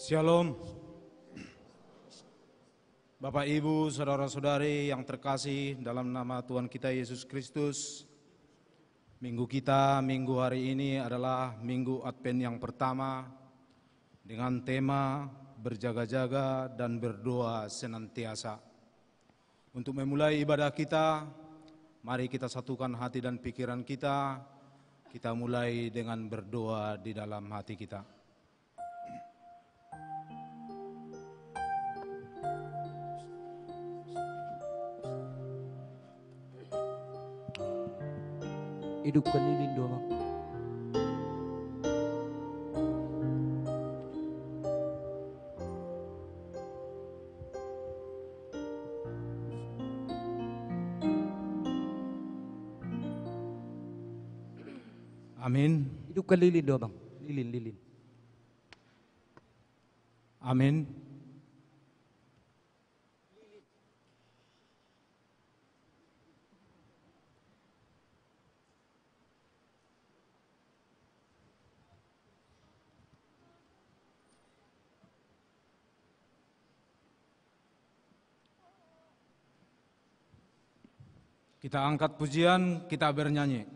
Shalom. Bapak, Ibu, Saudara-saudari yang terkasih dalam nama Tuhan kita Yesus Kristus. Minggu hari ini adalah Minggu Advent yang pertama dengan tema berjaga-jaga dan berdoa senantiasa. Untuk memulai ibadah kita, mari kita satukan hati dan pikiran kita. Kita mulai dengan berdoa di dalam hati kita. Hidupkan lilin doa. Amin. Hidupkan lilin doa bang. Lilin. Amin. Kita angkat pujian, kita bernyanyi.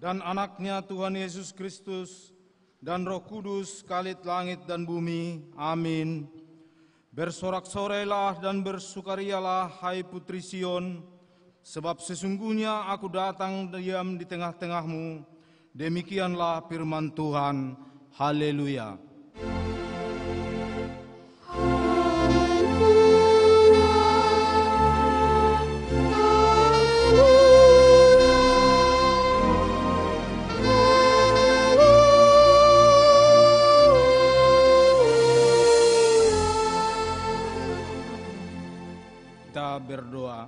Dan anaknya Tuhan Yesus Kristus dan Roh Kudus kalit langit dan bumi. Amin. Bersorak-sorailah dan bersukarialah hai putri Sion, sebab sesungguhnya aku datang diam di tengah-tengahmu. Demikianlah firman Tuhan. Haleluya. Berdoa.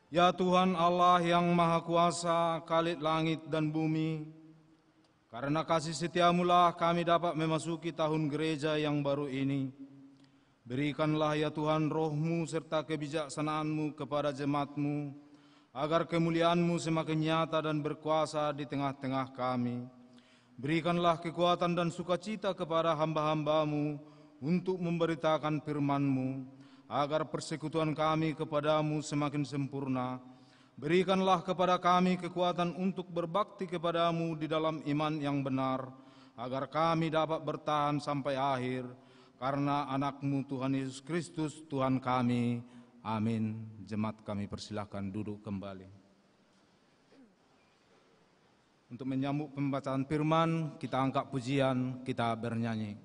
Ya Tuhan Allah yang Maha Kuasa, kalit langit dan bumi, karena kasih setiamu-lah kami dapat memasuki tahun gereja yang baru ini. Berikanlah ya Tuhan roh-Mu serta kebijaksanaan-Mu kepada jemaat-Mu, agar kemuliaan-Mu semakin nyata dan berkuasa di tengah-tengah kami. Berikanlah kekuatan dan sukacita kepada hamba-hamba-Mu untuk memberitakan firman-Mu, agar persekutuan kami kepadamu semakin sempurna, Berikanlah kepada kami kekuatan untuk berbakti kepadamu di dalam iman yang benar, agar kami dapat bertahan sampai akhir, karena anakmu Tuhan Yesus Kristus Tuhan kami. Amin. Jemaat kami persilahkan duduk kembali. Untuk menyambut pembacaan firman, kita angkat pujian, kita bernyanyi.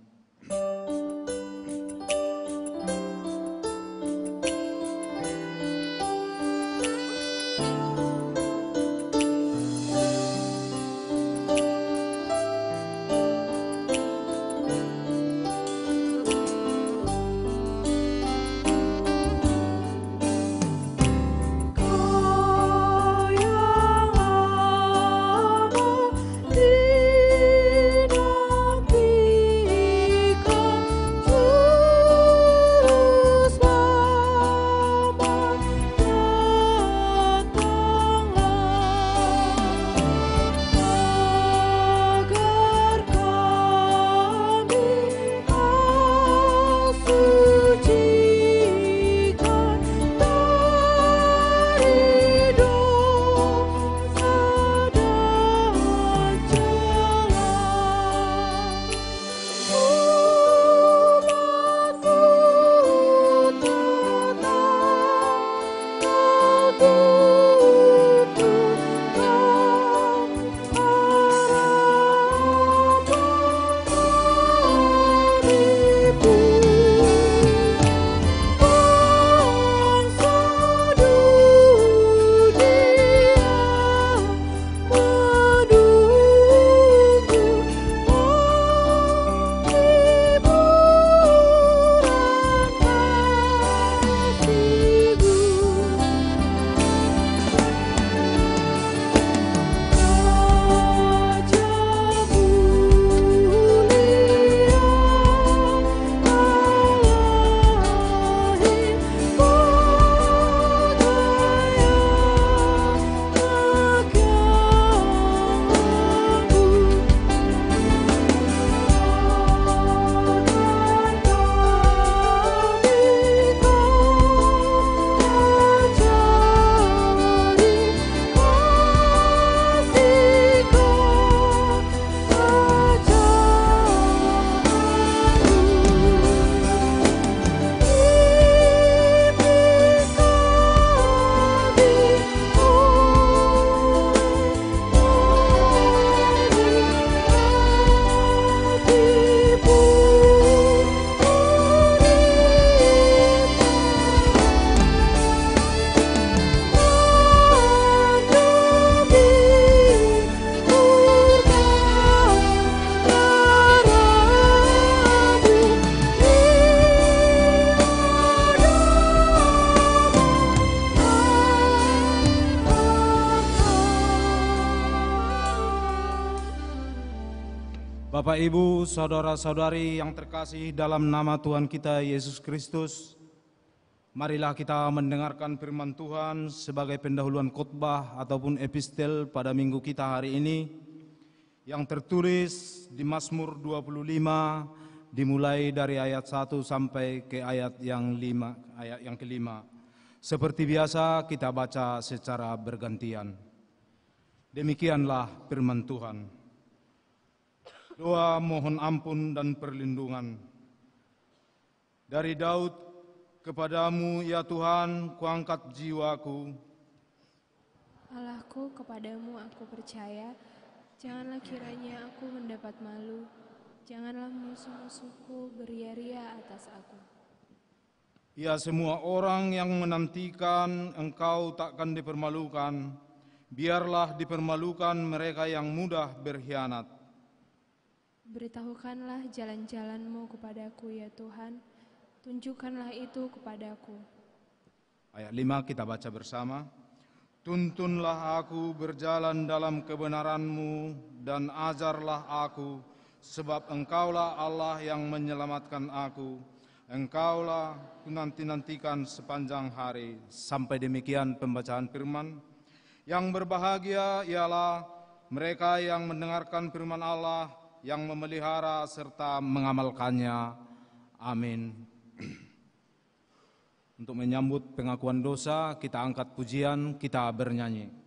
Bapak, Ibu, saudara-saudari yang terkasih dalam nama Tuhan kita Yesus Kristus, marilah kita mendengarkan firman Tuhan sebagai pendahuluan khotbah ataupun epistel pada minggu kita hari ini yang tertulis di Mazmur 25 dimulai dari ayat 1 sampai ke ayat yang kelima. Seperti biasa kita baca secara bergantian. Demikianlah firman Tuhan. Doa mohon ampun dan perlindungan. Dari Daud, kepadamu ya Tuhan, kuangkat jiwaku. Allahku, kepadamu aku percaya, janganlah kiranya aku mendapat malu, janganlah musuh-musuhku beria-ria atas aku. Ya semua orang yang menantikan engkau takkan dipermalukan, biarlah dipermalukan mereka yang mudah berkhianat. Beritahukanlah jalan-jalanmu kepadaku ya Tuhan, tunjukkanlah itu kepadaku. Ayat 5 kita baca bersama. Tuntunlah aku berjalan dalam kebenaran-Mu dan ajarlah aku, sebab Engkaulah Allah yang menyelamatkan aku. Engkaulah ku nanti-nantikan sepanjang hari. Sampai demikian pembacaan firman. Yang berbahagia ialah mereka yang mendengarkan firman Allah, yang memelihara serta mengamalkannya. Amin. Untuk menyambut pengakuan dosa, kita angkat pujian, kita bernyanyi.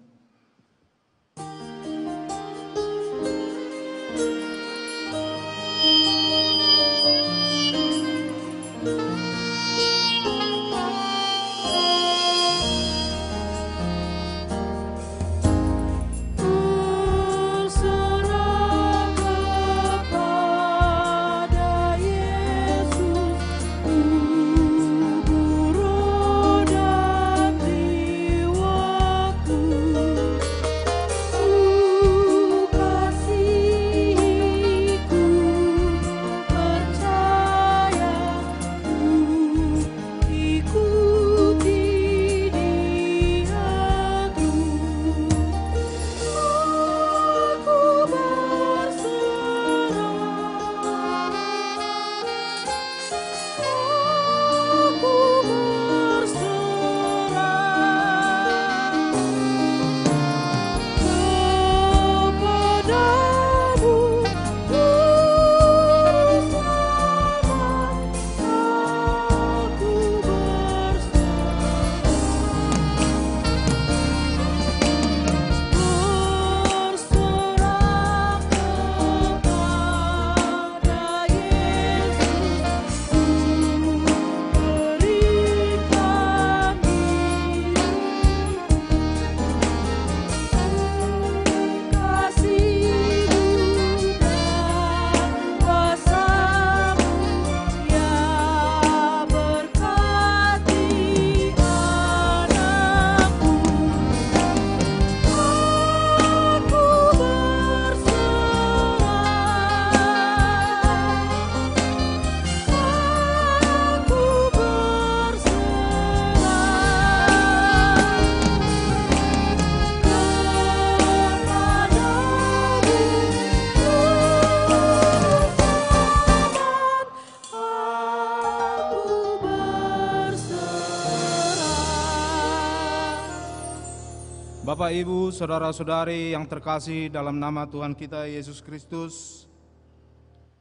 Bapak, Ibu, saudara-saudari yang terkasih dalam nama Tuhan kita Yesus Kristus,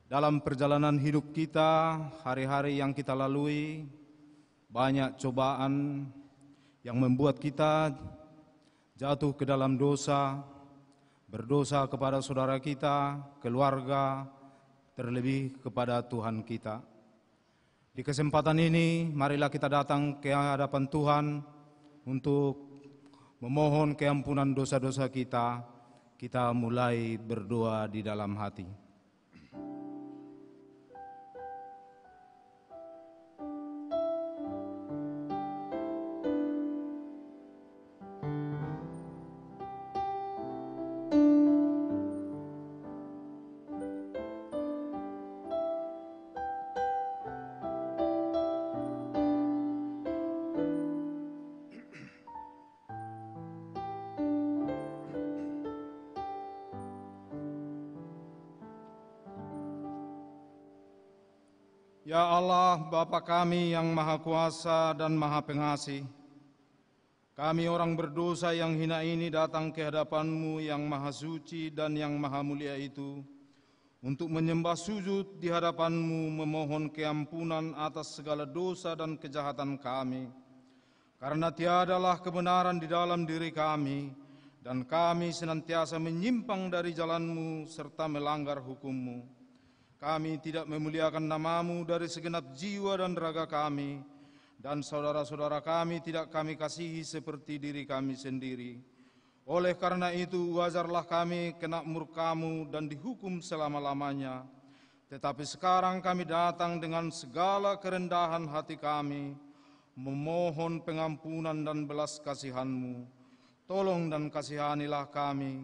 dalam perjalanan hidup kita, hari-hari yang kita lalui, banyak cobaan yang membuat kita jatuh ke dalam dosa, berdosa kepada saudara kita, keluarga, terlebih kepada Tuhan kita. Di kesempatan ini, marilah kita datang ke hadapan Tuhan untuk memohon keampunan dosa-dosa kita. Kita mulai berdoa di dalam hati. Ya Allah, Bapa kami yang Maha Kuasa dan Maha Pengasih, kami orang berdosa yang hina ini datang ke hadapan-Mu yang Maha Suci dan yang Maha Mulia itu, untuk menyembah sujud di hadapan-Mu, memohon keampunan atas segala dosa dan kejahatan kami. Karena tiadalah kebenaran di dalam diri kami, dan kami senantiasa menyimpang dari jalan-Mu serta melanggar hukum-Mu. Kami tidak memuliakan nama-Mu dari segenap jiwa dan raga kami, dan saudara-saudara kami tidak kami kasihi seperti diri kami sendiri. Oleh karena itu, wajarlah kami kena murka-Mu dan dihukum selama-lamanya. Tetapi sekarang kami datang dengan segala kerendahan hati kami, memohon pengampunan dan belas kasihan-Mu. Tolong dan kasihanilah kami,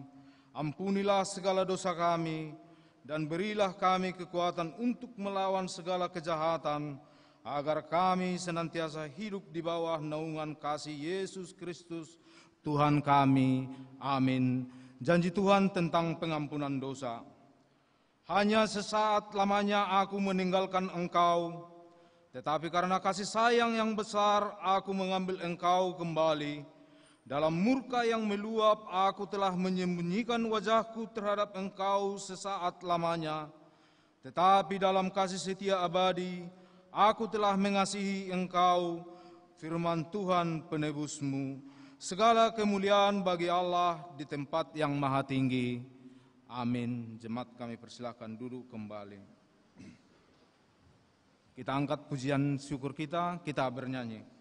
ampunilah segala dosa kami, dan berilah kami kekuatan untuk melawan segala kejahatan, agar kami senantiasa hidup di bawah naungan kasih Yesus Kristus, Tuhan kami. Amin. Janji Tuhan tentang pengampunan dosa. Hanya sesaat lamanya aku meninggalkan engkau, tetapi karena kasih sayang yang besar, aku mengambil engkau kembali. Dalam murka yang meluap, aku telah menyembunyikan wajahku terhadap engkau sesaat lamanya. Tetapi dalam kasih setia abadi, aku telah mengasihi engkau firman Tuhan penebusmu. Segala kemuliaan bagi Allah di tempat yang maha tinggi. Amin. Jemaat kami persilakan duduk kembali. Kita angkat pujian syukur kita bernyanyi.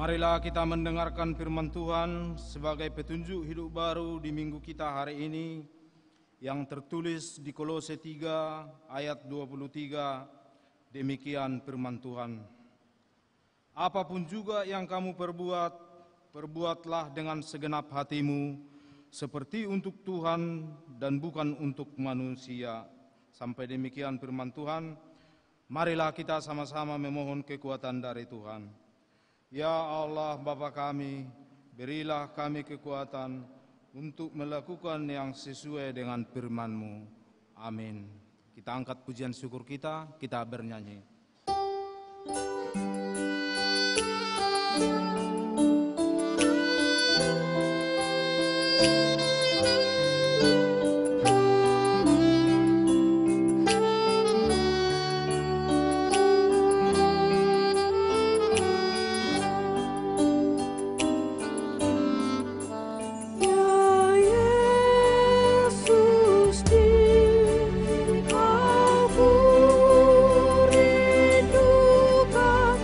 Marilah kita mendengarkan firman Tuhan sebagai petunjuk hidup baru di minggu kita hari ini yang tertulis di Kolose 3 ayat 23. Demikian firman Tuhan. Apapun juga yang kamu perbuat, perbuatlah dengan segenap hatimu seperti untuk Tuhan dan bukan untuk manusia. Sampai demikian firman Tuhan. Marilah kita sama-sama memohon kekuatan dari Tuhan. Ya Allah Bapa kami, berilah kami kekuatan untuk melakukan yang sesuai dengan firman-Mu. Amin. Kita angkat pujian syukur kita bernyanyi. Rindukan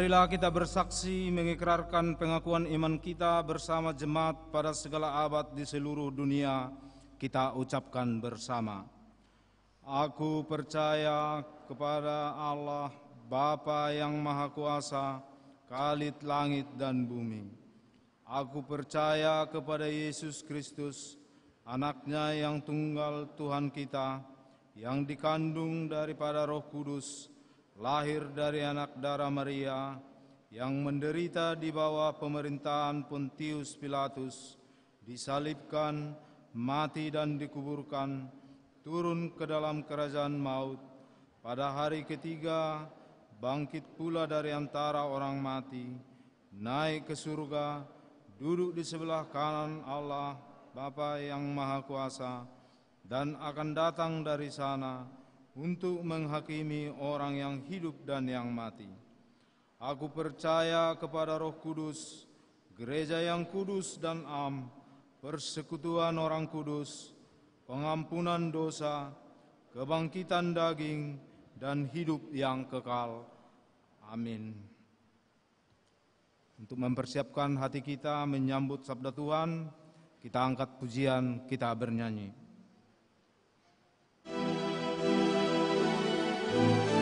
Marilah kita bersaksi mengikrarkan pengakuan iman kita bersama jemaat pada segala abad di seluruh dunia. Kita ucapkan bersama. Aku percaya kepada Allah, Bapa yang Maha Kuasa, Khalid langit dan bumi. Aku percaya kepada Yesus Kristus, Anaknya yang tunggal Tuhan kita, yang dikandung daripada Roh Kudus, lahir dari anak darah Maria, yang menderita di bawah pemerintahan Pontius Pilatus, disalibkan, mati dan dikuburkan, turun ke dalam kerajaan maut, pada hari ketiga bangkit pula dari antara orang mati, naik ke surga, duduk di sebelah kanan Allah, Bapa yang Maha Kuasa, dan akan datang dari sana untuk menghakimi orang yang hidup dan yang mati. Aku percaya kepada Roh Kudus, gereja yang kudus dan am, persekutuan orang kudus, pengampunan dosa, kebangkitan daging, dan hidup yang kekal. Amin. Untuk mempersiapkan hati kita menyambut sabda Tuhan, kita angkat pujian, kita bernyanyi. Amen.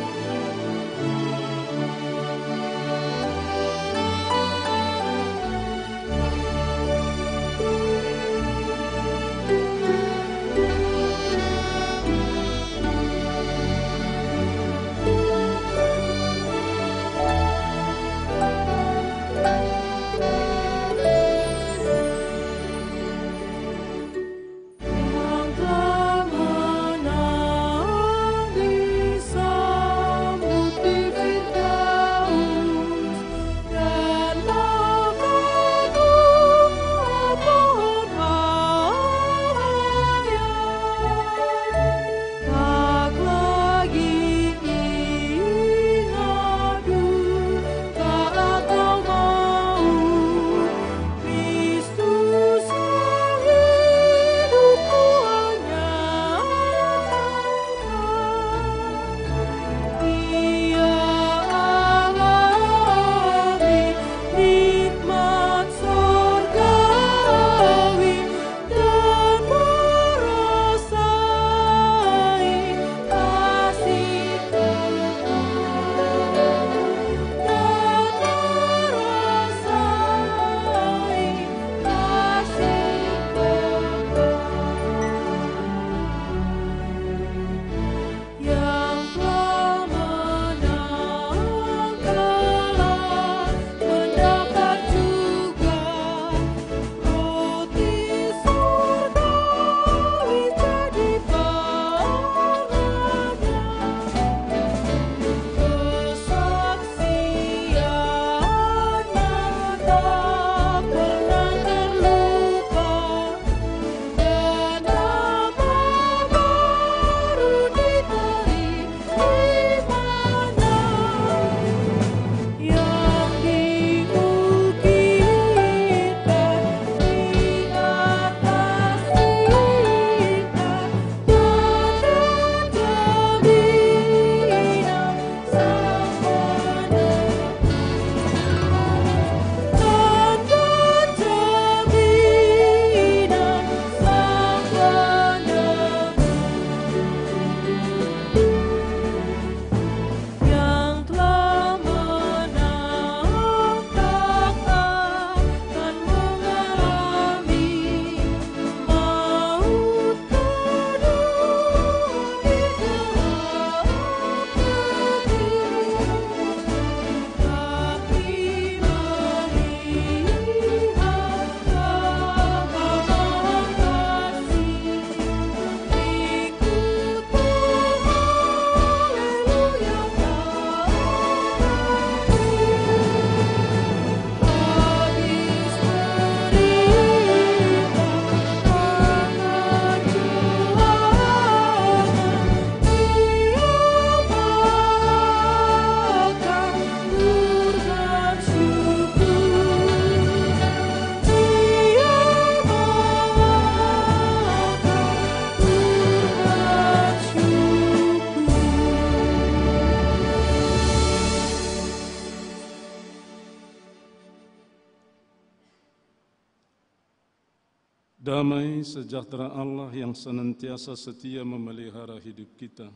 Damai sejahtera Allah yang senantiasa setia memelihara hidup kita,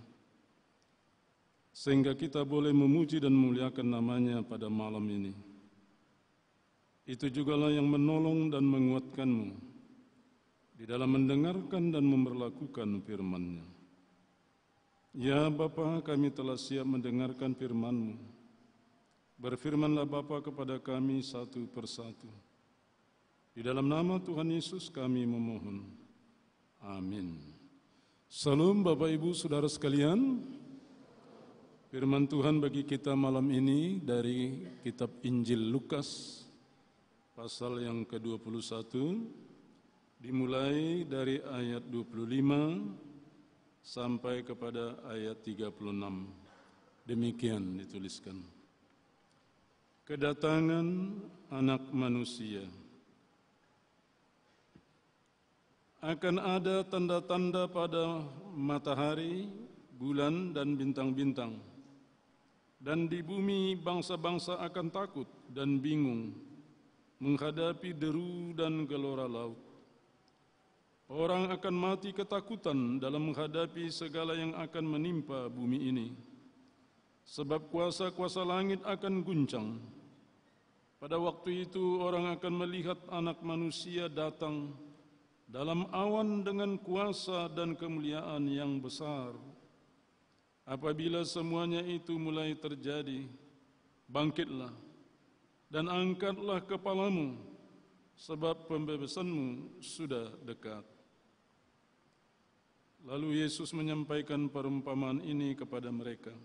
sehingga kita boleh memuji dan memuliakan namanya pada malam ini. Itu jugalah yang menolong dan menguatkanmu di dalam mendengarkan dan memperlakukan firman-Nya. Ya Bapa, kami telah siap mendengarkan firman-Mu. Berfirmanlah Bapa kepada kami satu persatu. Di dalam nama Tuhan Yesus kami memohon. Amin. Salam Bapak Ibu Saudara sekalian. Firman Tuhan bagi kita malam ini dari kitab Injil Lukas pasal yang ke-21 dimulai dari ayat 25 sampai kepada ayat 36. Demikian dituliskan. Kedatangan Anak Manusia. Akan ada tanda-tanda pada matahari, bulan dan bintang-bintang. Dan di bumi bangsa-bangsa akan takut dan bingung menghadapi deru dan gelora laut. Orang akan mati ketakutan dalam menghadapi segala yang akan menimpa bumi ini. Sebab kuasa-kuasa langit akan guncang. Pada waktu itu orang akan melihat Anak Manusia datang dalam awan dengan kuasa dan kemuliaan yang besar. Apabila semuanya itu mulai terjadi, bangkitlah dan angkatlah kepalamu, sebab pembebasanmu sudah dekat. Lalu Yesus menyampaikan perumpamaan ini kepada mereka.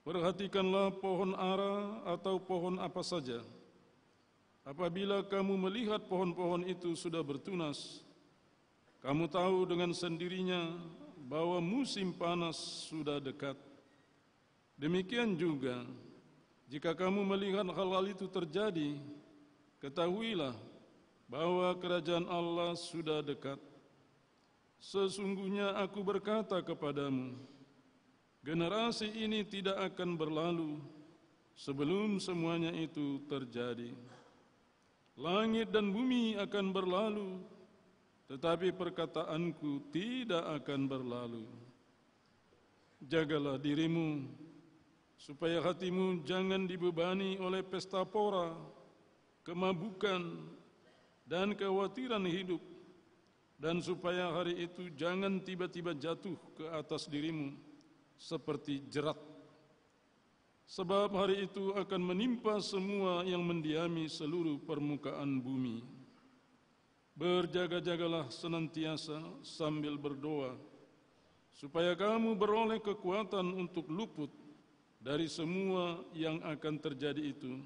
Perhatikanlah pohon ara atau pohon apa saja. Apabila kamu melihat pohon-pohon itu sudah bertunas, kamu tahu dengan sendirinya bahwa musim panas sudah dekat. Demikian juga, jika kamu melihat hal-hal itu terjadi, ketahuilah bahwa kerajaan Allah sudah dekat. Sesungguhnya aku berkata kepadamu, generasi ini tidak akan berlalu sebelum semuanya itu terjadi. Langit dan bumi akan berlalu, tetapi perkataanku tidak akan berlalu. Jagalah dirimu, supaya hatimu jangan dibebani oleh pesta pora, kemabukan, dan kekhawatiran hidup, dan supaya hari itu jangan tiba-tiba jatuh ke atas dirimu seperti jerat. Sebab hari itu akan menimpa semua yang mendiami seluruh permukaan bumi. Berjaga-jagalah senantiasa sambil berdoa, supaya kamu beroleh kekuatan untuk luput dari semua yang akan terjadi itu,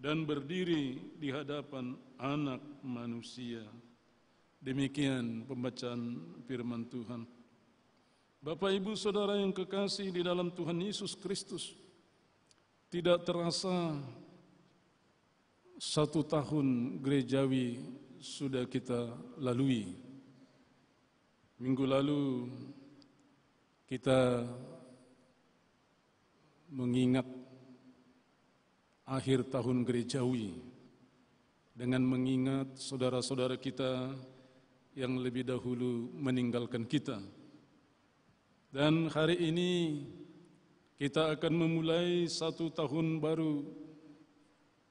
dan berdiri di hadapan Anak Manusia. Demikian pembacaan firman Tuhan. Bapak, Ibu, Saudara yang kekasih di dalam Tuhan Yesus Kristus, tidak terasa 1 tahun gerejawi sudah kita lalui. Minggu lalu kita mengingat akhir tahun gerejawi dengan mengingat saudara-saudara kita yang lebih dahulu meninggalkan kita. Dan hari ini kita akan memulai 1 tahun baru,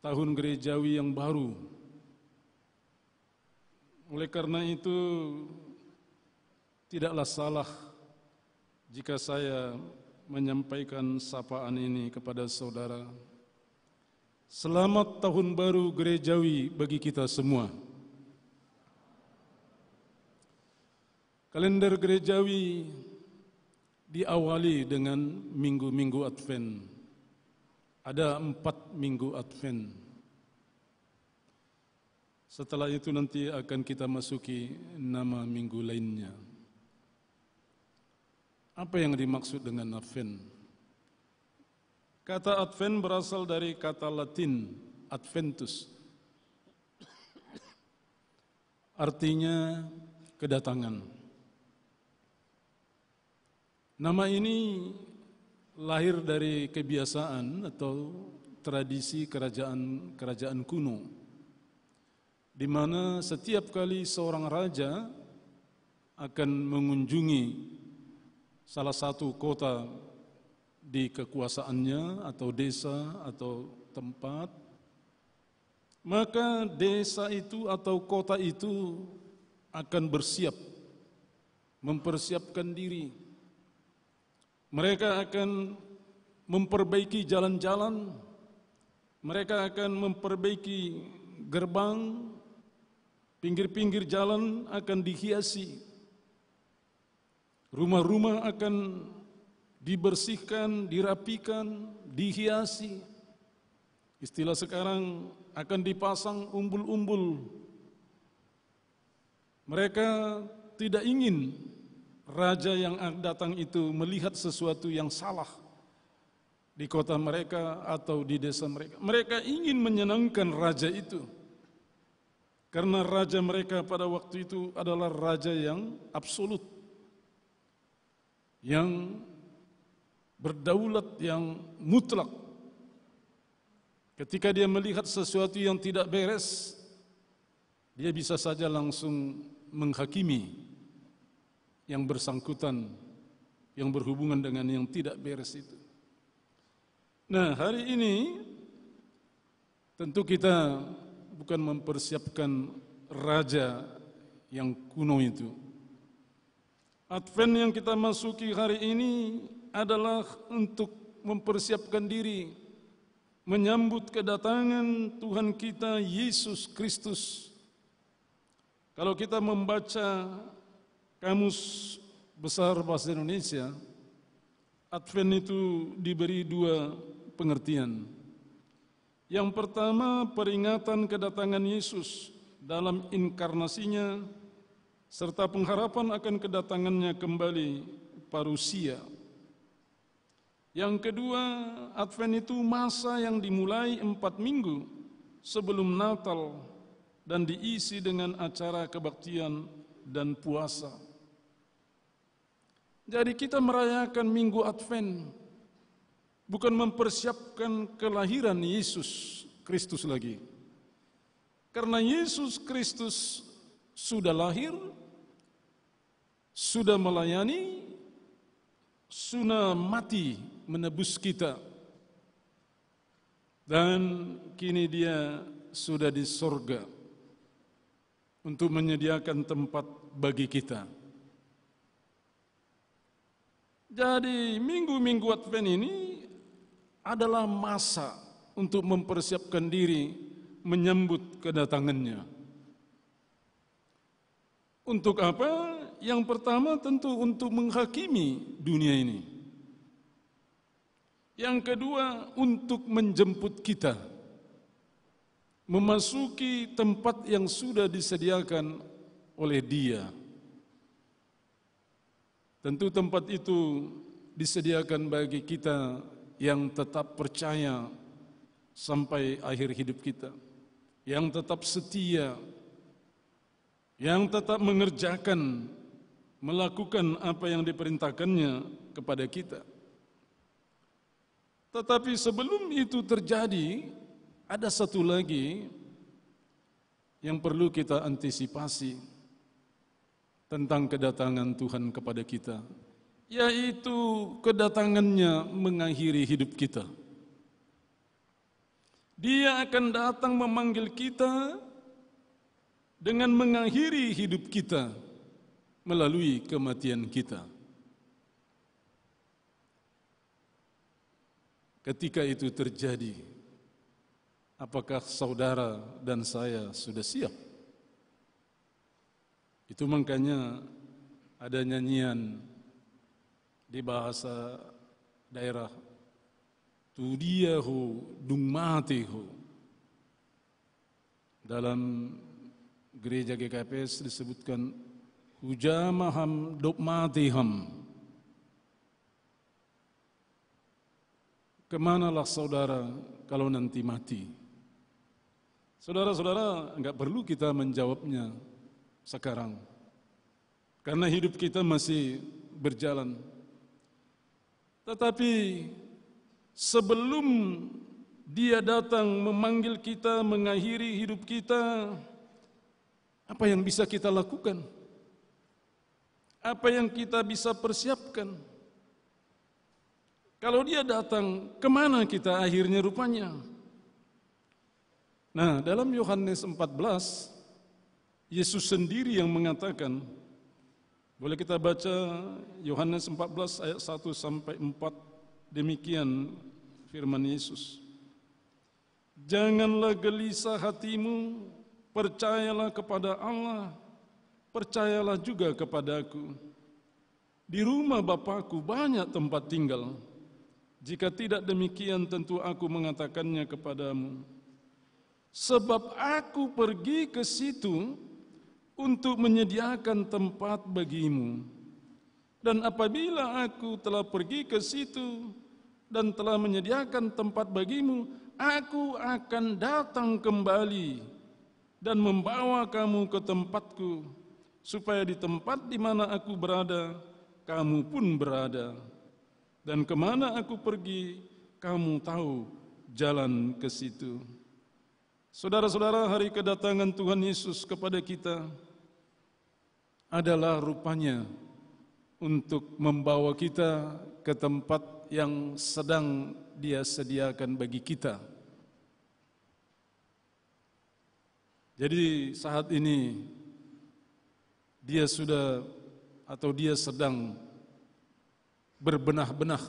tahun gerejawi yang baru. Oleh karena itu, tidaklah salah jika saya menyampaikan sapaan ini kepada saudara. Selamat tahun baru gerejawi bagi kita semua. Kalender gerejawi diawali dengan minggu-minggu Advent. Ada 4 minggu Advent. Setelah itu nanti akan kita masuki nama minggu lainnya. Apa yang dimaksud dengan Advent? Kata Advent berasal dari kata Latin Adventus. Artinya kedatangan. Nama ini lahir dari kebiasaan atau tradisi kerajaan kuno di mana setiap kali seorang raja akan mengunjungi salah satu kota di kekuasaannya atau desa atau tempat, maka desa itu atau kota itu akan bersiap, mempersiapkan diri. Mereka akan memperbaiki jalan-jalan, mereka akan memperbaiki gerbang, pinggir-pinggir jalan akan dihiasi, rumah-rumah akan dibersihkan, dirapikan, dihiasi. Istilah sekarang akan dipasang umbul-umbul. Mereka tidak ingin raja yang datang itu melihat sesuatu yang salah di kota mereka atau di desa mereka. Mereka ingin menyenangkan raja itu. Karena raja mereka pada waktu itu adalah raja yang absolut, yang berdaulat, yang mutlak. Ketika dia melihat sesuatu yang tidak beres, dia bisa saja langsung menghakimi yang bersangkutan, yang berhubungan dengan yang tidak beres itu. Nah, hari ini tentu kita bukan mempersiapkan raja yang kuno itu. Advent yang kita masuki hari ini adalah untuk mempersiapkan diri menyambut kedatangan Tuhan kita Yesus Kristus. Kalau kita membaca Kamus Besar Bahasa Indonesia, Advent itu diberi dua pengertian. Yang pertama, peringatan kedatangan Yesus dalam inkarnasinya serta pengharapan akan kedatangannya kembali parusia. Yang kedua, Advent itu masa yang dimulai 4 minggu sebelum Natal dan diisi dengan acara kebaktian dan puasa. Jadi kita merayakan Minggu Advent bukan mempersiapkan kelahiran Yesus Kristus lagi. Karena Yesus Kristus sudah lahir, sudah melayani, sudah mati menebus kita. Dan kini dia sudah di sorga untuk menyediakan tempat bagi kita. Jadi minggu-minggu Advent ini adalah masa untuk mempersiapkan diri menyambut kedatangannya. Untuk apa? Yang pertama tentu untuk menghakimi dunia ini. Yang kedua untuk menjemput kita memasuki tempat yang sudah disediakan oleh Dia. Tentu tempat itu disediakan bagi kita yang tetap percaya sampai akhir hidup kita, yang tetap setia, yang tetap mengerjakan, melakukan apa yang diperintahkannya kepada kita. Tetapi sebelum itu terjadi, ada satu lagi yang perlu kita antisipasi tentang kedatangan Tuhan kepada kita, yaitu kedatangannya mengakhiri hidup kita. Dia akan datang memanggil kita dengan mengakhiri hidup kita melalui kematian kita. Ketika itu terjadi, apakah saudara dan saya sudah siap? Itu makanya ada nyanyian di bahasa daerah, tudiahu dung matihu. Dalam gereja GKPS disebutkan hujamaham dok matiham. Kemanalah saudara kalau nanti mati? Saudara-saudara, enggak perlu kita menjawabnya sekarang, karena hidup kita masih berjalan. Tetapi sebelum Dia datang memanggil kita, mengakhiri hidup kita, Apa yang bisa kita lakukan? Apa yang kita bisa persiapkan? Kalau dia datang, kemana kita akhirnya rupanya? Nah, dalam Yohanes 14, Yesus sendiri yang mengatakan, boleh kita baca Yohanes 14 ayat 1 sampai 4, demikian firman Yesus. Janganlah gelisah hatimu, percayalah kepada Allah, percayalah juga kepadaku. Di rumah Bapakku banyak tempat tinggal. Jika tidak demikian tentu aku mengatakannya kepadamu. Sebab aku pergi ke situ untuk menyediakan tempat bagimu. Dan apabila aku telah pergi ke situ dan telah menyediakan tempat bagimu, aku akan datang kembali dan membawa kamu ke tempatku, supaya di tempat di mana aku berada, kamu pun berada. Dan kemana aku pergi, kamu tahu jalan ke situ. Saudara-saudara, hari kedatangan Tuhan Yesus kepada kita adalah rupanya untuk membawa kita ke tempat yang sedang Dia sediakan bagi kita. Jadi saat ini Dia sudah atau Dia sedang berbenah-benah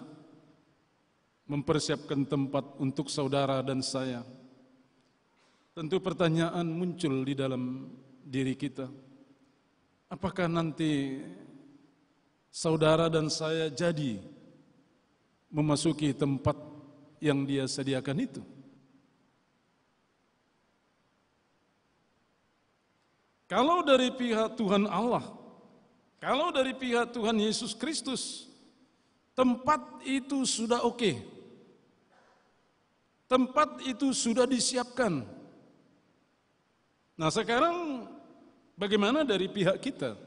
mempersiapkan tempat untuk saudara dan saya. Tentu pertanyaan muncul di dalam diri kita. Apakah nanti saudara dan saya jadi memasuki tempat yang Dia sediakan itu? Kalau dari pihak Tuhan Allah, kalau dari pihak Tuhan Yesus Kristus, tempat itu sudah oke. Tempat itu sudah disiapkan. Nah, sekarang bagaimana dari pihak kita?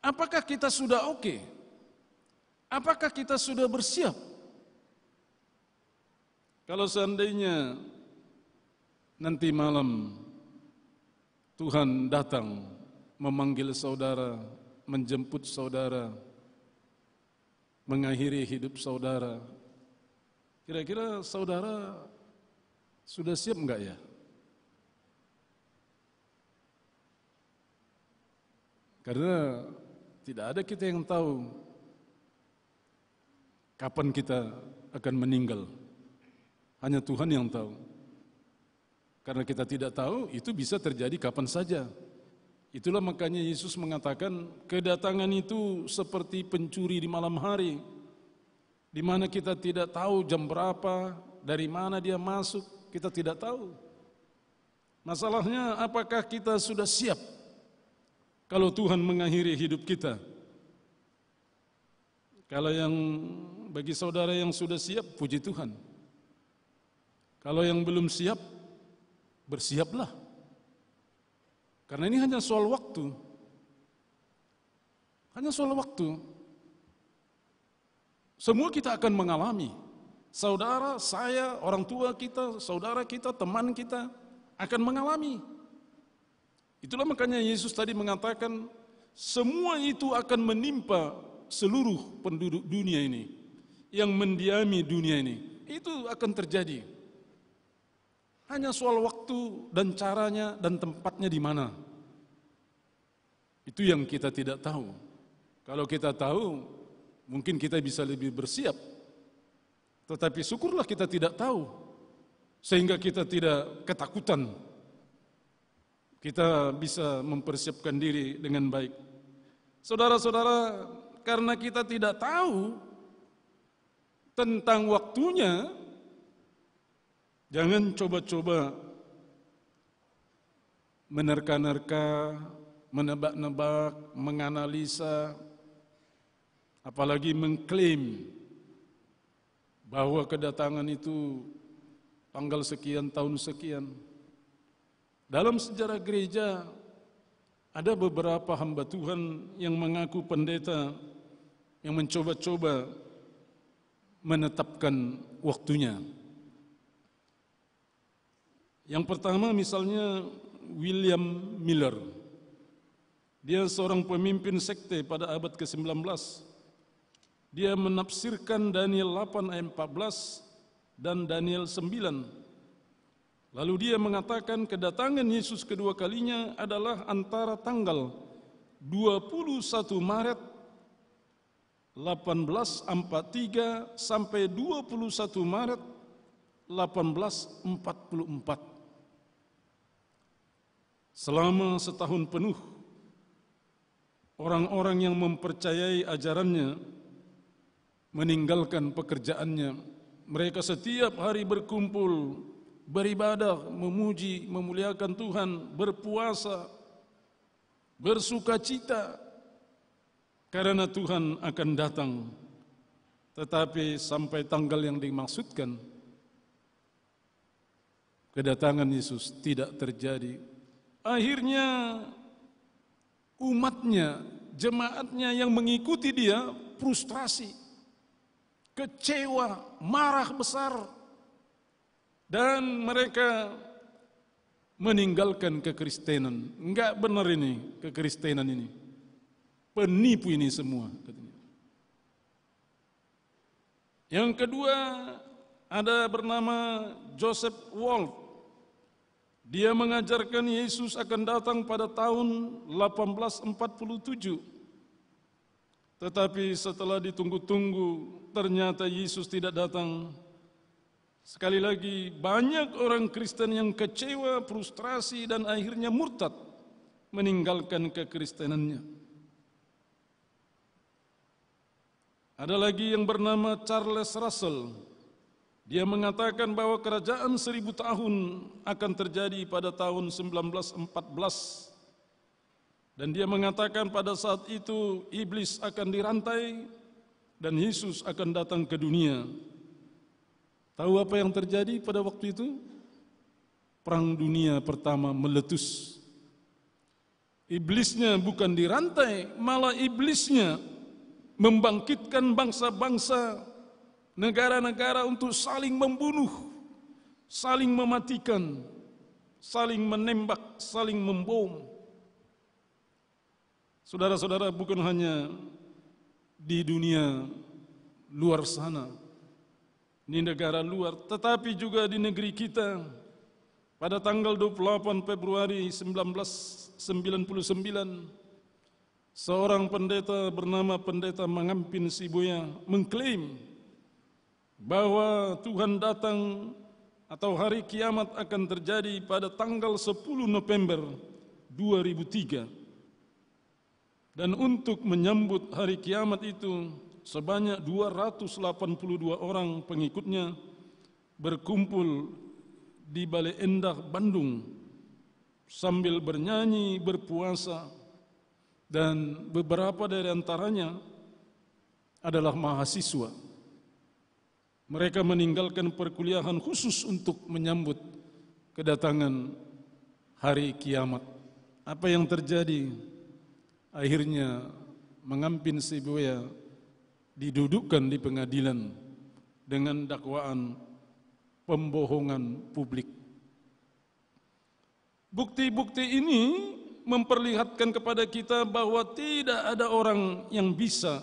Apakah kita sudah oke? Apakah kita sudah bersiap? Kalau seandainya nanti malam Tuhan datang memanggil saudara, menjemput saudara, mengakhiri hidup saudara, kira-kira saudara sudah siap enggak ya? Karena tidak ada kita yang tahu kapan kita akan meninggal. Hanya Tuhan yang tahu. Karena kita tidak tahu, itu bisa terjadi kapan saja. Itulah makanya Yesus mengatakan kedatangan itu seperti pencuri di malam hari, di mana kita tidak tahu jam berapa, dari mana dia masuk, kita tidak tahu. Masalahnya apakah kita sudah siap kalau Tuhan mengakhiri hidup kita? Kalau yang bagi saudara yang sudah siap, puji Tuhan. Kalau yang belum siap, bersiaplah. Karena ini hanya soal waktu. Hanya soal waktu. Semua kita akan mengalami. Saudara, saya, orang tua kita, saudara kita, teman kita akan mengalami. Itulah makanya Yesus tadi mengatakan, semua itu akan menimpa seluruh penduduk dunia ini, yang mendiami dunia ini. Itu akan terjadi. Hanya soal waktu dan caranya dan tempatnya di mana. Itu yang kita tidak tahu. Kalau kita tahu, mungkin kita bisa lebih bersiap. Tetapi syukurlah kita tidak tahu, sehingga kita tidak ketakutan. Kita bisa mempersiapkan diri dengan baik. Saudara-saudara, karena kita tidak tahu tentang waktunya, jangan coba-coba menerka-nerka, menebak-nebak, menganalisa, apalagi mengklaim bahwa kedatangan itu tanggal sekian, tahun sekian. Dalam sejarah gereja, ada beberapa hamba Tuhan yang mengaku pendeta, yang mencoba-coba menetapkan waktunya. Yang pertama misalnya William Miller. Dia seorang pemimpin sekte pada abad ke-19. Dia menafsirkan Daniel 8 ayat 14 dan Daniel 9. Lalu dia mengatakan kedatangan Yesus kedua kalinya adalah antara tanggal 21 Maret 1843 sampai 21 Maret 1844. Selama setahun penuh, orang-orang yang mempercayai ajarannya meninggalkan pekerjaannya. Mereka setiap hari berkumpul, beribadah, memuji, memuliakan Tuhan, berpuasa, bersukacita, karena Tuhan akan datang. Tetapi sampai tanggal yang dimaksudkan, kedatangan Yesus tidak terjadi. Akhirnya umatnya, jemaatnya yang mengikuti dia frustrasi, kecewa, marah besar, dan mereka meninggalkan kekristenan. Enggak benar ini kekristenan ini, penipu ini semua, katanya. Yang kedua ada bernama Joseph Wolf. Dia mengajarkan Yesus akan datang pada tahun 1847. Tetapi setelah ditunggu-tunggu, ternyata Yesus tidak datang. Sekali lagi, banyak orang Kristen yang kecewa, frustrasi, dan akhirnya murtad, meninggalkan kekristenannya. Ada lagi yang bernama Charles Russell. Dia mengatakan bahwa kerajaan 1000 tahun akan terjadi pada tahun 1914. Dan dia mengatakan pada saat itu iblis akan dirantai dan Yesus akan datang ke dunia. Tahu apa yang terjadi pada waktu itu? Perang dunia pertama meletus. Iblisnya bukan dirantai, malah iblisnya membangkitkan bangsa-bangsa, negara-negara untuk saling membunuh, saling mematikan, saling menembak, saling membom. Saudara-saudara, bukan hanya di dunia luar sana, di negara luar, tetapi juga di negeri kita. Pada tanggal 28 Februari 1999, seorang pendeta bernama Pendeta Mangampin Siboya mengklaim bahwa Tuhan datang atau hari kiamat akan terjadi pada tanggal 10 November 2003. Dan untuk menyambut hari kiamat itu, sebanyak 282 orang pengikutnya berkumpul di Balai Endah, Bandung, sambil bernyanyi, berpuasa, dan beberapa dari antaranya adalah mahasiswa. Mereka meninggalkan perkuliahan khusus untuk menyambut kedatangan hari kiamat. Apa yang terjadi? Akhirnya Mangampin Siboya didudukkan di pengadilan dengan dakwaan pembohongan publik. Bukti-bukti ini memperlihatkan kepada kita bahwa tidak ada orang yang bisa,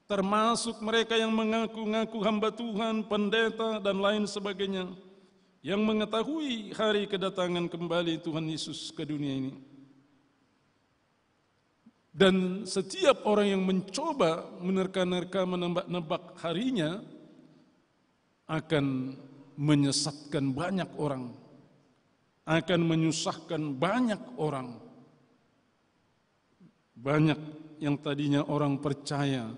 termasuk mereka yang mengaku-ngaku hamba Tuhan, pendeta, dan lain sebagainya, yang mengetahui hari kedatangan kembali Tuhan Yesus ke dunia ini. Dan setiap orang yang mencoba menerka-nerka, menebak-nebak harinya, akan menyesatkan banyak orang, akan menyusahkan banyak orang. Banyak yang tadinya orang percaya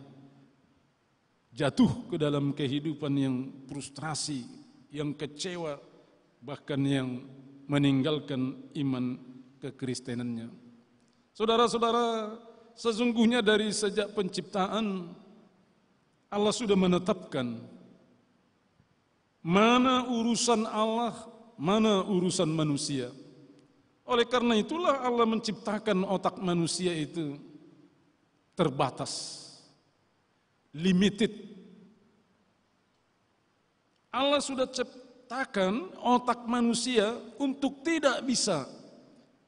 jatuh ke dalam kehidupan yang frustrasi, yang kecewa, bahkan yang meninggalkan iman kekristenannya. Saudara-saudara, sesungguhnya dari sejak penciptaan Allah sudah menetapkan mana urusan Allah, mana urusan manusia. Oleh karena itulah Allah menciptakan otak manusia itu terbatas, limited. Allah sudah menciptakan otak manusia untuk tidak bisa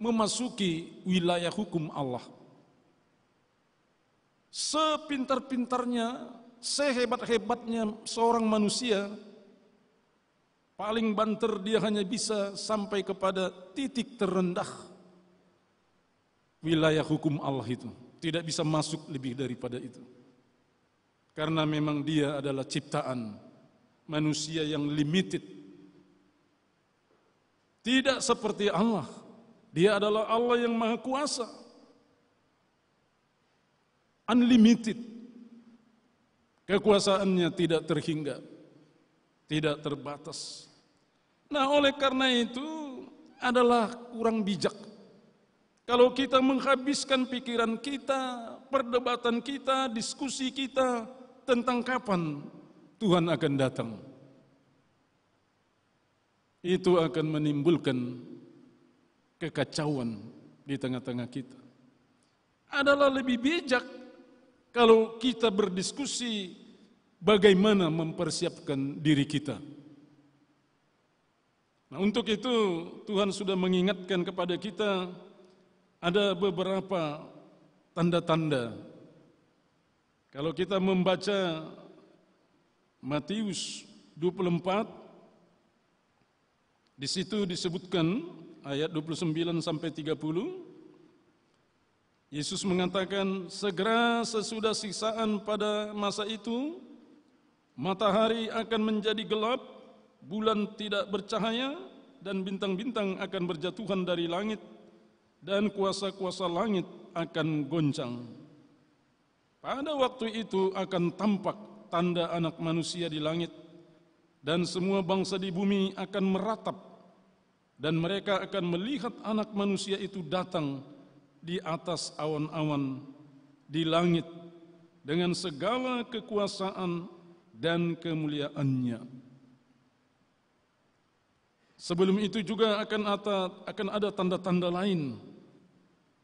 memasuki wilayah hukum Allah. Sepintar-pintarnya, sehebat-hebatnya seorang manusia, paling banter dia hanya bisa sampai kepada titik terendah wilayah hukum Allah itu. Tidak bisa masuk lebih daripada itu. Karena memang dia adalah ciptaan manusia yang limited. Tidak seperti Allah. Dia adalah Allah yang Maha Kuasa. Unlimited. Kekuasaannya tidak terhingga, tidak terbatas. Nah, oleh karena itu adalah kurang bijak kalau kita menghabiskan pikiran kita, perdebatan kita, diskusi kita tentang kapan Tuhan akan datang. Itu akan menimbulkan kekacauan di tengah-tengah kita. Adalah lebih bijak kalau kita berdiskusi bagaimana mempersiapkan diri kita. Nah, untuk itu Tuhan sudah mengingatkan kepada kita ada beberapa tanda-tanda. Kalau kita membaca Matius 24, di situ disebutkan ayat 29 sampai 30, Yesus mengatakan, segera sesudah siksaan pada masa itu, matahari akan menjadi gelap, bulan tidak bercahaya, dan bintang-bintang akan berjatuhan dari langit, dan kuasa-kuasa langit akan goncang. Pada waktu itu akan tampak tanda Anak Manusia di langit, dan semua bangsa di bumi akan meratap, dan mereka akan melihat Anak Manusia itu datang di atas awan-awan di langit dengan segala kekuasaan dan kemuliaannya. Sebelum itu juga akan ada tanda-tanda lain,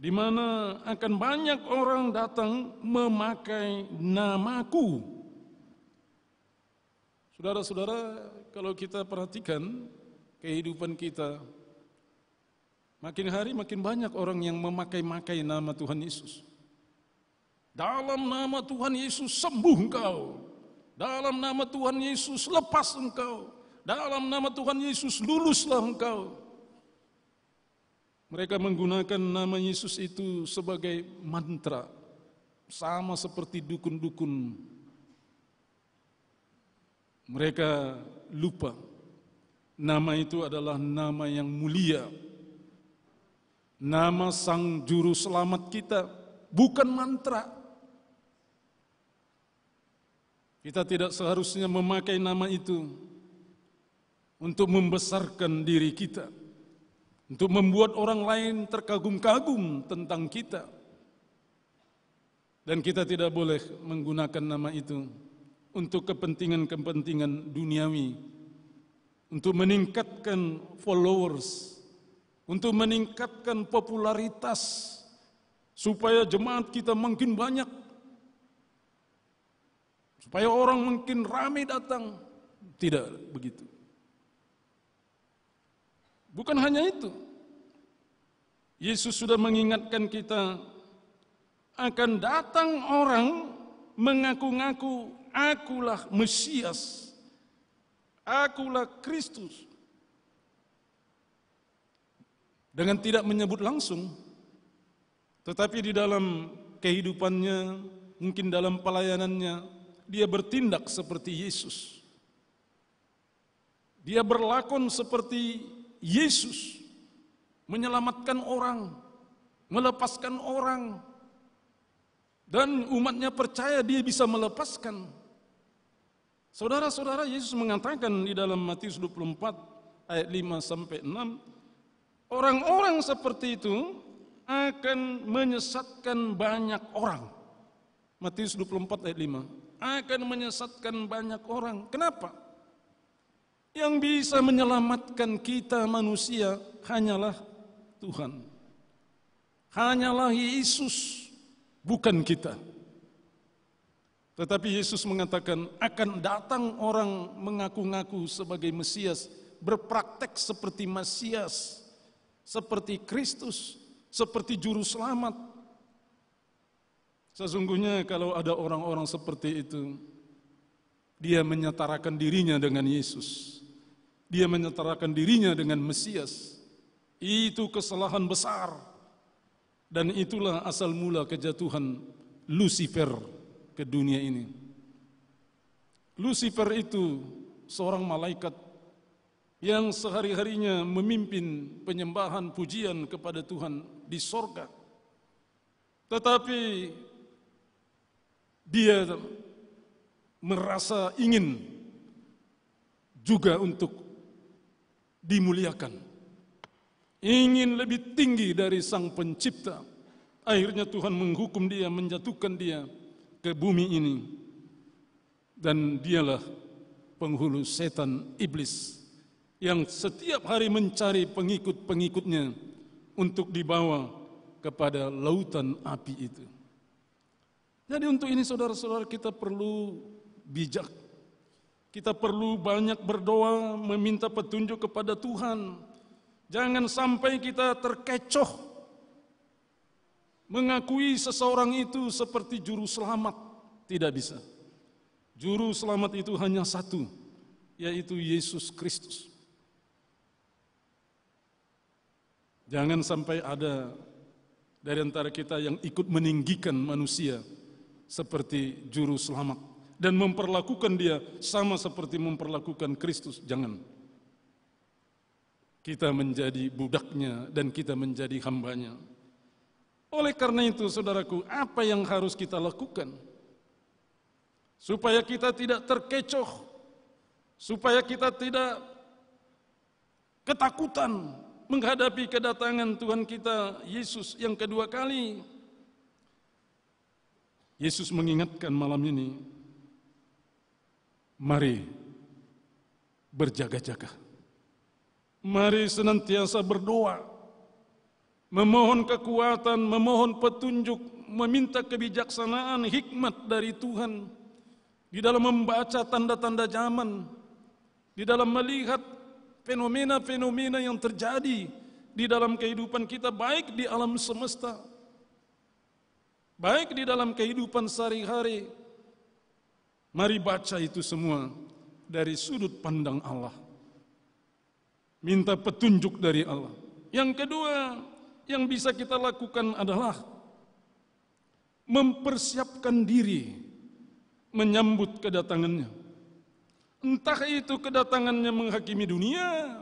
di mana akan banyak orang datang memakai namaku. Saudara-saudara, kalau kita perhatikan kehidupan kita, makin hari makin banyak orang yang memakai-makai nama Tuhan Yesus. Dalam nama Tuhan Yesus sembuh engkau. Dalam nama Tuhan Yesus lepas engkau. Dalam nama Tuhan Yesus luluslah engkau. Mereka menggunakan nama Yesus itu sebagai mantra, sama seperti dukun-dukun. Mereka lupa nama itu adalah nama yang mulia, nama Sang Juru Selamat kita, bukan mantra. Kita tidak seharusnya memakai nama itu untuk membesarkan diri kita, untuk membuat orang lain terkagum-kagum tentang kita. Dan kita tidak boleh menggunakan nama itu untuk kepentingan-kepentingan duniawi, untuk meningkatkan followers, untuk meningkatkan popularitas, supaya jemaat kita makin banyak, supaya orang makin ramai datang. Tidak begitu. Bukan hanya itu, Yesus sudah mengingatkan kita, akan datang orang mengaku-ngaku, akulah Mesias, akulah Kristus. Dengan tidak menyebut langsung, tetapi di dalam kehidupannya, mungkin dalam pelayanannya, dia bertindak seperti Yesus. Dia berlakon seperti Yesus, menyelamatkan orang, melepaskan orang, dan umatnya percaya dia bisa melepaskan. Saudara-saudara, Yesus mengatakan di dalam Matius 24 ayat 5 sampai 6, orang-orang seperti itu akan menyesatkan banyak orang. Matius 24 ayat 5, akan menyesatkan banyak orang. Kenapa? Yang bisa menyelamatkan kita manusia hanyalah Tuhan. Hanyalah Yesus, bukan kita. Tetapi Yesus mengatakan akan datang orang mengaku-ngaku sebagai Mesias, berpraktek seperti Mesias, seperti Kristus, seperti Juru Selamat. Sesungguhnya kalau ada orang-orang seperti itu, dia menyetarakan dirinya dengan Yesus. Dia menyetarakan dirinya dengan Mesias. Itu kesalahan besar. Dan itulah asal mula kejatuhan Lucifer ke dunia ini. Lucifer itu seorang malaikat yang sehari-harinya memimpin penyembahan pujian kepada Tuhan di sorga. Tetapi dia merasa ingin juga untuk dimuliakan. Ingin lebih tinggi dari Sang Pencipta. Akhirnya Tuhan menghukum dia, menjatuhkan dia ke bumi ini. Dan dialah penghulu setan iblis yang setiap hari mencari pengikut-pengikutnya untuk dibawa kepada lautan api itu. Jadi untuk ini saudara-saudara kita perlu bijak. Kita perlu banyak berdoa, meminta petunjuk kepada Tuhan. Jangan sampai kita terkecoh mengakui seseorang itu seperti juru selamat. Tidak bisa. Juru selamat itu hanya satu, yaitu Yesus Kristus. Jangan sampai ada dari antara kita yang ikut meninggikan manusia seperti juru selamat dan memperlakukan dia sama seperti memperlakukan Kristus. Jangan. Kita menjadi budaknya dan kita menjadi hambanya. Oleh karena itu saudaraku, apa yang harus kita lakukan supaya kita tidak terkecoh, supaya kita tidak ketakutan menghadapi kedatangan Tuhan kita Yesus yang kedua kali? Yesus mengingatkan malam ini, mari berjaga-jaga. Mari senantiasa berdoa, memohon kekuatan, memohon petunjuk, meminta kebijaksanaan, hikmat dari Tuhan di dalam membaca tanda-tanda zaman, di dalam melihat fenomena-fenomena yang terjadi di dalam kehidupan kita, baik di alam semesta, baik di dalam kehidupan sehari-hari. Mari baca itu semua dari sudut pandang Allah. Minta petunjuk dari Allah. Yang kedua yang bisa kita lakukan adalah mempersiapkan diri menyambut kedatangannya. Entah itu kedatangannya menghakimi dunia,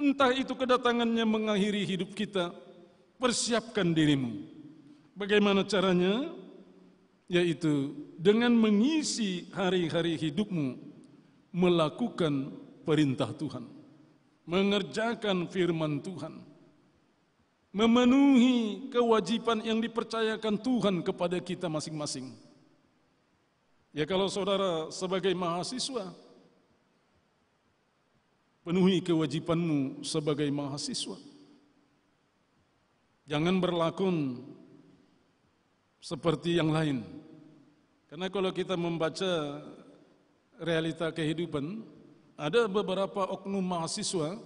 entah itu kedatangannya mengakhiri hidup kita. Persiapkan dirimu. Bagaimana caranya? Yaitu dengan mengisi hari-hari hidupmu melakukan perintah Tuhan, mengerjakan firman Tuhan, memenuhi kewajiban yang dipercayakan Tuhan kepada kita masing-masing. Ya, kalau saudara sebagai mahasiswa, penuhi kewajibanmu sebagai mahasiswa. Jangan berlakon seperti yang lain. Karena kalau kita membaca realita kehidupan, ada beberapa oknum mahasiswa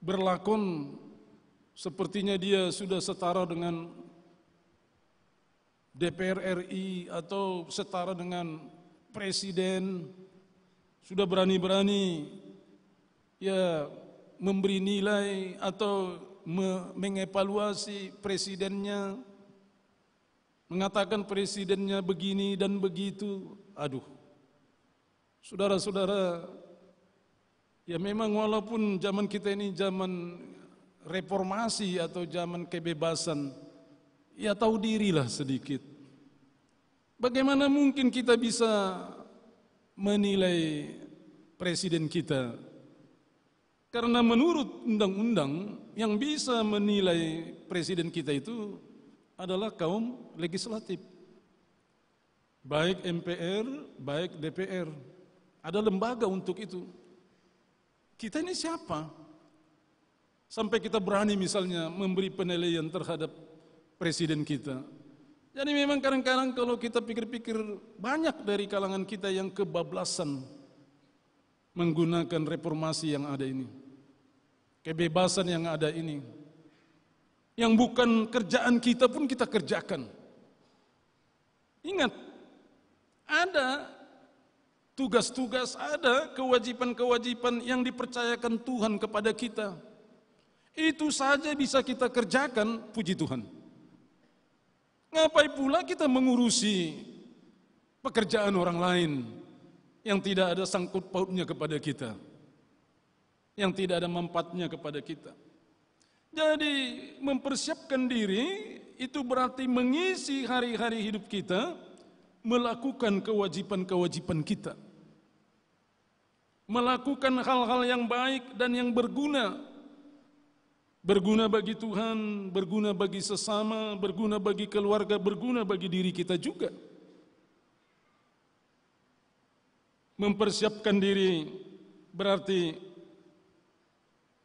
berlakon sepertinya dia sudah setara dengan DPR RI atau setara dengan presiden, sudah berani-berani ya memberi nilai atau mengevaluasi presidennya, mengatakan presidennya begini dan begitu. Aduh, saudara-saudara, ya memang walaupun zaman kita ini zaman reformasi atau zaman kebebasan, ya tahu dirilah sedikit. Bagaimana mungkin kita bisa menilai presiden kita? Karena menurut undang-undang yang bisa menilai presiden kita itu adalah kaum legislatif. Baik MPR, baik DPR. Ada lembaga untuk itu. Kita ini siapa? Sampai kita berani misalnya memberi penilaian terhadap presiden kita. Jadi memang kadang-kadang kalau kita pikir-pikir, banyak dari kalangan kita yang kebablasan. menggunakan reformasi yang ada ini, kebebasan yang ada ini, yang bukan kerjaan kita pun kita kerjakan. Ingat, ada tugas-tugas, ada kewajiban-kewajiban yang dipercayakan Tuhan kepada kita. Itu saja bisa kita kerjakan, puji Tuhan. Ngapain pula kita mengurusi pekerjaan orang lain yang tidak ada sangkut pautnya kepada kita, yang tidak ada manfaatnya kepada kita. Jadi mempersiapkan diri itu berarti mengisi hari-hari hidup kita, melakukan kewajiban-kewajiban kita, melakukan hal-hal yang baik dan yang berguna. Berguna bagi Tuhan, berguna bagi sesama, berguna bagi keluarga, berguna bagi diri kita juga. Mempersiapkan diri berarti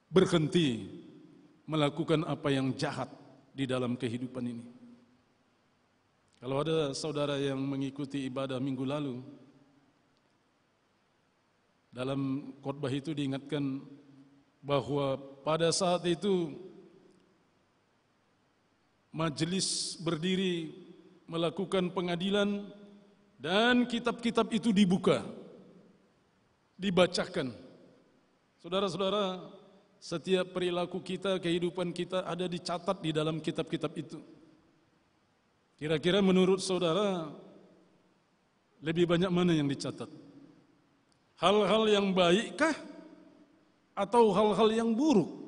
berhenti melakukan apa yang jahat di dalam kehidupan ini. Kalau ada saudara yang mengikuti ibadah minggu lalu, dalam khotbah itu diingatkan bahwa pada saat itu majelis berdiri melakukan pengadilan dan kitab-kitab itu dibuka, dibacakan. Saudara-saudara, setiap perilaku kita, kehidupan kita ada dicatat di dalam kitab-kitab itu. Kira-kira menurut saudara, lebih banyak mana yang dicatat? Hal-hal yang baikkah atau hal-hal yang buruk?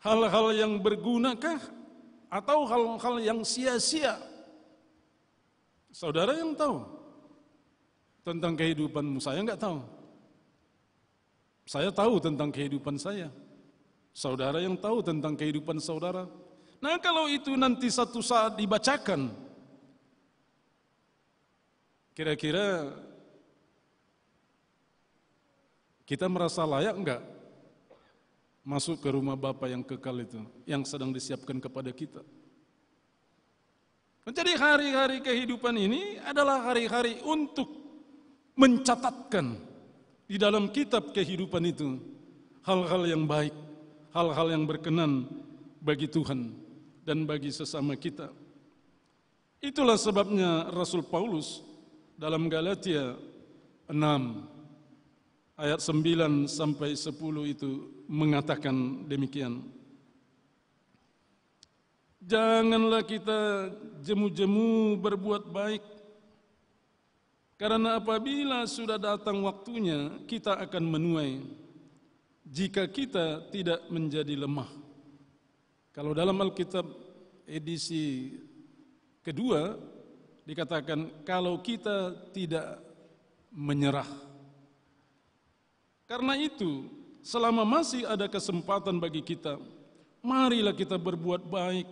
Hal-hal yang bergunakah atau hal-hal yang sia-sia? Saudara yang tahu tentang kehidupanmu, saya enggak tahu. Saya tahu tentang kehidupan saya. Saudara yang tahu tentang kehidupan saudara. Nah, kalau itu nanti satu saat dibacakan, kira-kira kita merasa layak enggak masuk ke rumah Bapa yang kekal itu, yang sedang disiapkan kepada kita? Jadi hari-hari kehidupan ini adalah hari-hari untuk mencatatkan di dalam kitab kehidupan itu hal-hal yang baik, hal-hal yang berkenan bagi Tuhan dan bagi sesama kita. Itulah sebabnya Rasul Paulus dalam Galatia 6 ayat 9 sampai 10 itu mengatakan demikian. Janganlah kita jemu-jemu berbuat baik, karena apabila sudah datang waktunya kita akan menuai jika kita tidak menjadi lemah. Kalau dalam Alkitab edisi kedua dikatakan kalau kita tidak menyerah. Karena itu, selama masih ada kesempatan bagi kita, marilah kita berbuat baik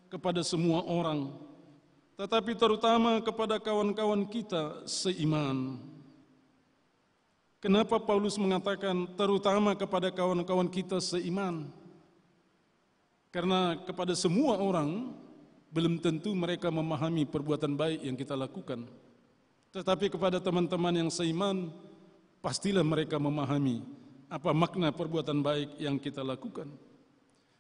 kepada semua orang, tetapi terutama kepada kawan-kawan kita seiman. Kenapa Paulus mengatakan terutama kepada kawan-kawan kita seiman? Karena kepada semua orang belum tentu mereka memahami perbuatan baik yang kita lakukan. Tetapi kepada teman-teman yang seiman, pastilah mereka memahami apa makna perbuatan baik yang kita lakukan.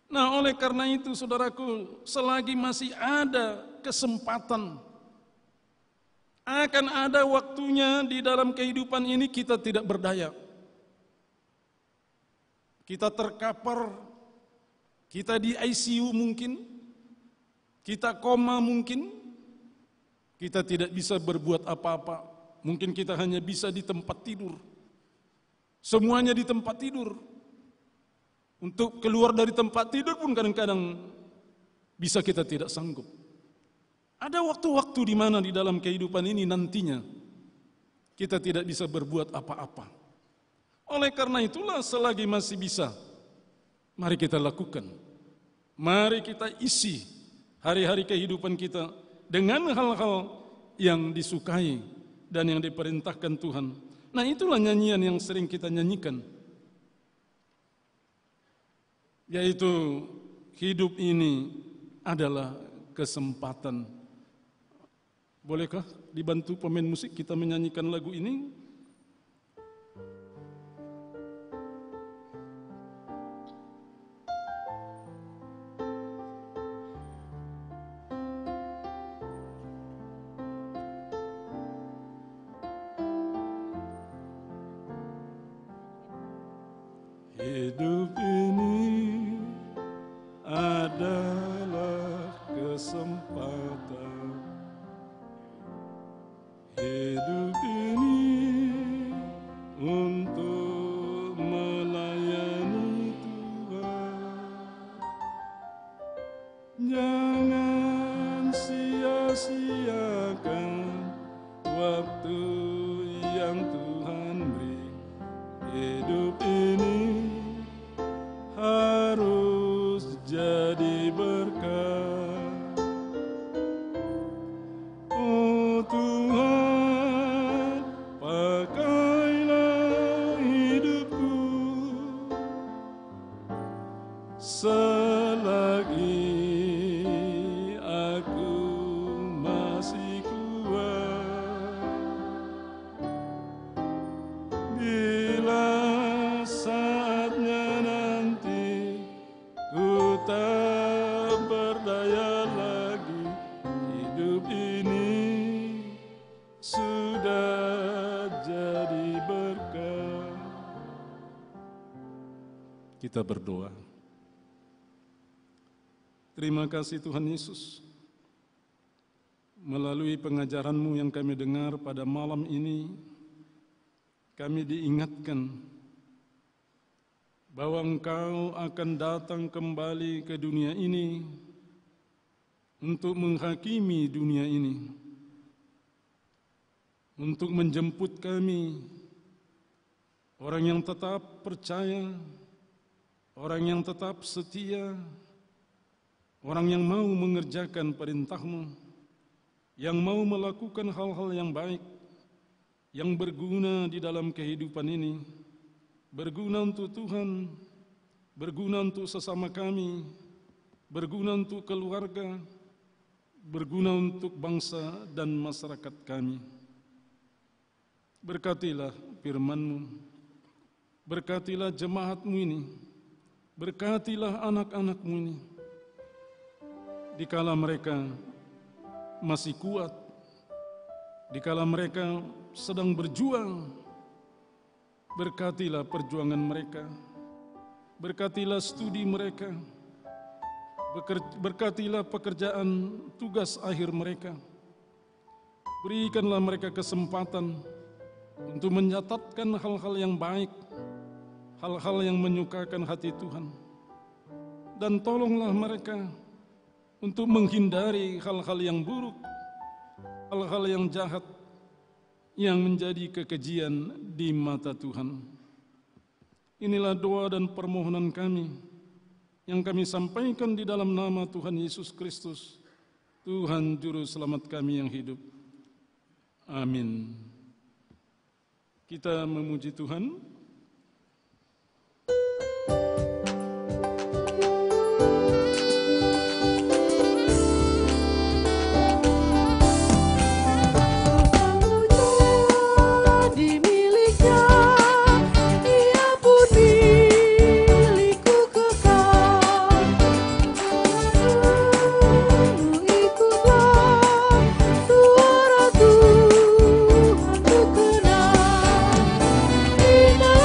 Nah, oleh karena itu saudaraku, selagi masih ada kesempatan, akan ada waktunya di dalam kehidupan ini kita tidak berdaya. Kita terkapar, kita di ICU mungkin, kita koma mungkin, kita tidak bisa berbuat apa-apa. Mungkin kita hanya bisa di tempat tidur. Semuanya di tempat tidur. Untuk keluar dari tempat tidur pun kadang-kadang bisa kita tidak sanggup. Ada waktu-waktu di mana di dalam kehidupan ini nantinya kita tidak bisa berbuat apa-apa. Oleh karena itulah selagi masih bisa, mari kita lakukan. Mari kita isi hari-hari kehidupan kita dengan hal-hal yang disukai dan yang diperintahkan Tuhan. Nah, itulah nyanyian yang sering kita nyanyikan, yaitu hidup ini adalah kesempatan. Bolehkah dibantu pemain musik kita menyanyikan lagu ini? Hidup ini adalah kesempatan. Hidup ini untuk melayani Tuhan. Jangan sia-siakan waktu yang Tuhan beri. Hidup ini harus jadi berkat. Oh Tuhan, pakailah hidupku selagi aku masih kuat. Bila saatnya nanti ku tak berdaya lagi, hidup ini sudah jadi berkat. Kita berdoa. Terima kasih Tuhan Yesus, melalui pengajaran-Mu yang kami dengar pada malam ini, kami diingatkan bahwa Engkau akan datang kembali ke dunia ini untuk menghakimi dunia ini, untuk menjemput kami, orang yang tetap percaya, orang yang tetap setia, orang yang mau mengerjakan perintah-Mu, yang mau melakukan hal-hal yang baik, yang berguna di dalam kehidupan ini, berguna untuk Tuhan, berguna untuk sesama kami, berguna untuk keluarga, berguna untuk bangsa dan masyarakat kami. Berkatilah firman-Mu, berkatilah jemaat-Mu ini, berkatilah anak-anak-Mu ini, dikala mereka masih kuat, dikala mereka sedang berjuang, berkatilah perjuangan mereka, berkatilah studi mereka, berkatilah pekerjaan tugas akhir mereka. Berikanlah mereka kesempatan untuk mencatatkan hal-hal yang baik, hal-hal yang menyukakan hati Tuhan. Dan tolonglah mereka untuk menghindari hal-hal yang buruk, hal-hal yang jahat, yang menjadi kekejian di mata Tuhan. Inilah doa dan permohonan kami, yang kami sampaikan di dalam nama Tuhan Yesus Kristus, Tuhan Juru Selamat kami yang hidup. Amin. Kita memuji Tuhan. Indah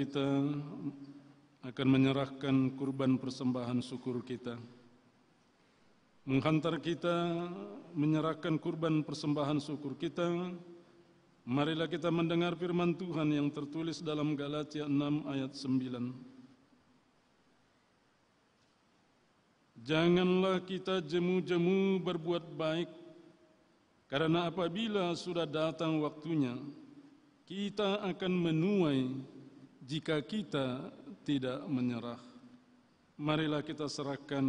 kita akan menyerahkan kurban persembahan syukur kita. Menghantar kita menyerahkan kurban persembahan syukur kita, marilah kita mendengar firman Tuhan yang tertulis dalam Galatia 6 ayat 9. Janganlah kita jemu-jemu berbuat baik, karena apabila sudah datang waktunya, kita akan menuai jika kita tidak menyerah. Marilah kita serahkan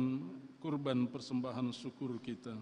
kurban persembahan syukur kita.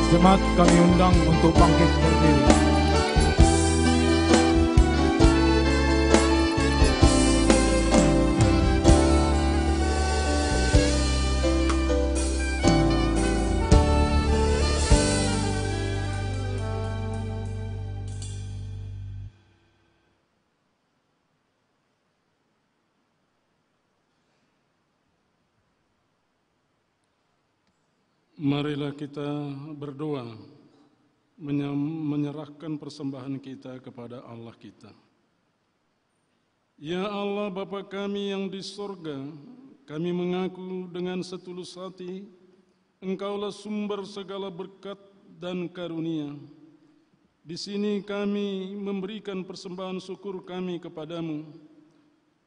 Jemaat kami undang untuk bangkit berdiri. Marilah kita berdoa, menyerahkan persembahan kita kepada Allah kita. Ya Allah Bapa kami yang di sorga, kami mengaku dengan setulus hati, Engkaulah sumber segala berkat dan karunia. Di sini kami memberikan persembahan syukur kami kepadamu.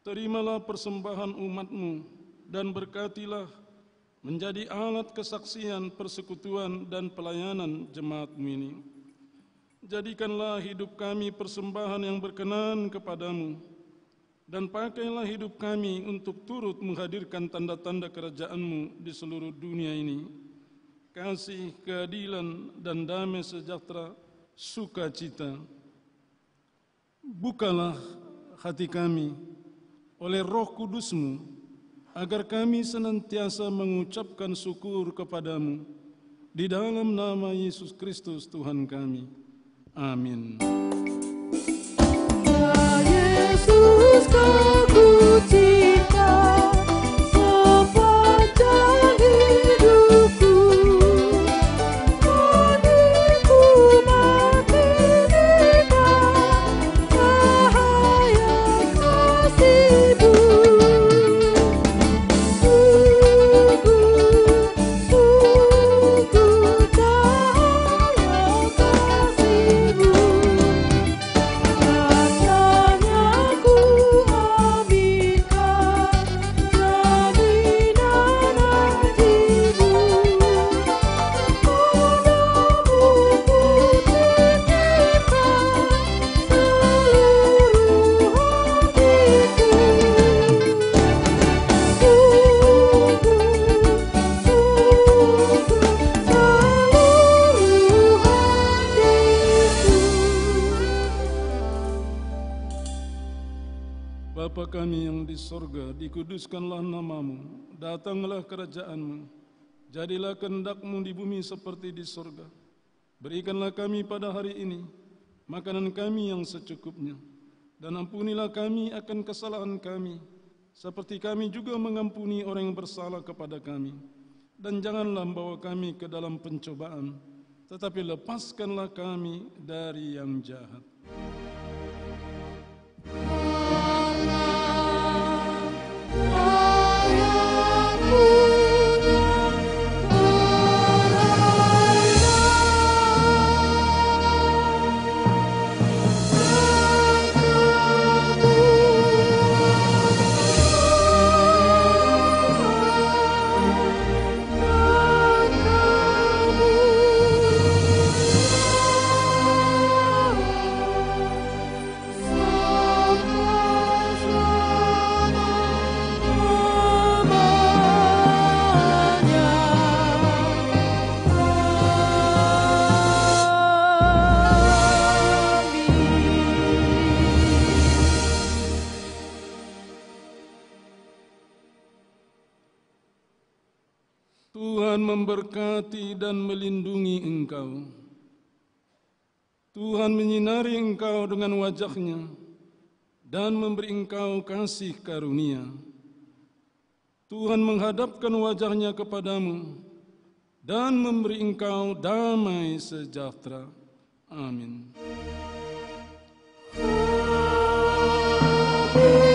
Terimalah persembahan umat-Mu dan berkatilah menjadi alat kesaksian, persekutuan, dan pelayanan jemaat-Mu ini. Jadikanlah hidup kami persembahan yang berkenan kepadamu, dan pakailah hidup kami untuk turut menghadirkan tanda-tanda kerajaan-Mu di seluruh dunia ini. Kasih, keadilan, dan damai sejahtera, sukacita. Bukalah hati kami oleh Roh Kudus-Mu, agar kami senantiasa mengucapkan syukur kepadamu di dalam nama Yesus Kristus Tuhan kami. Amin. Ya Yesus, Kau kucinta sepanjang hidupku. Hatiku makin indah cahaya kasih-Mu. Bapa kami yang di sorga, dikuduskanlah nama-Mu, datanglah kerajaan-Mu, jadilah kehendak-Mu di bumi seperti di sorga. Berikanlah kami pada hari ini makanan kami yang secukupnya, dan ampunilah kami akan kesalahan kami, seperti kami juga mengampuni orang yang bersalah kepada kami. Dan janganlah membawa kami ke dalam pencobaan, tetapi lepaskanlah kami dari yang jahat. Tuhan memberkati dan melindungi engkau. Tuhan menyinari engkau dengan wajah-Nya dan memberi engkau kasih karunia. Tuhan menghadapkan wajah-Nya kepadamu dan memberi engkau damai sejahtera. Amin. Amin.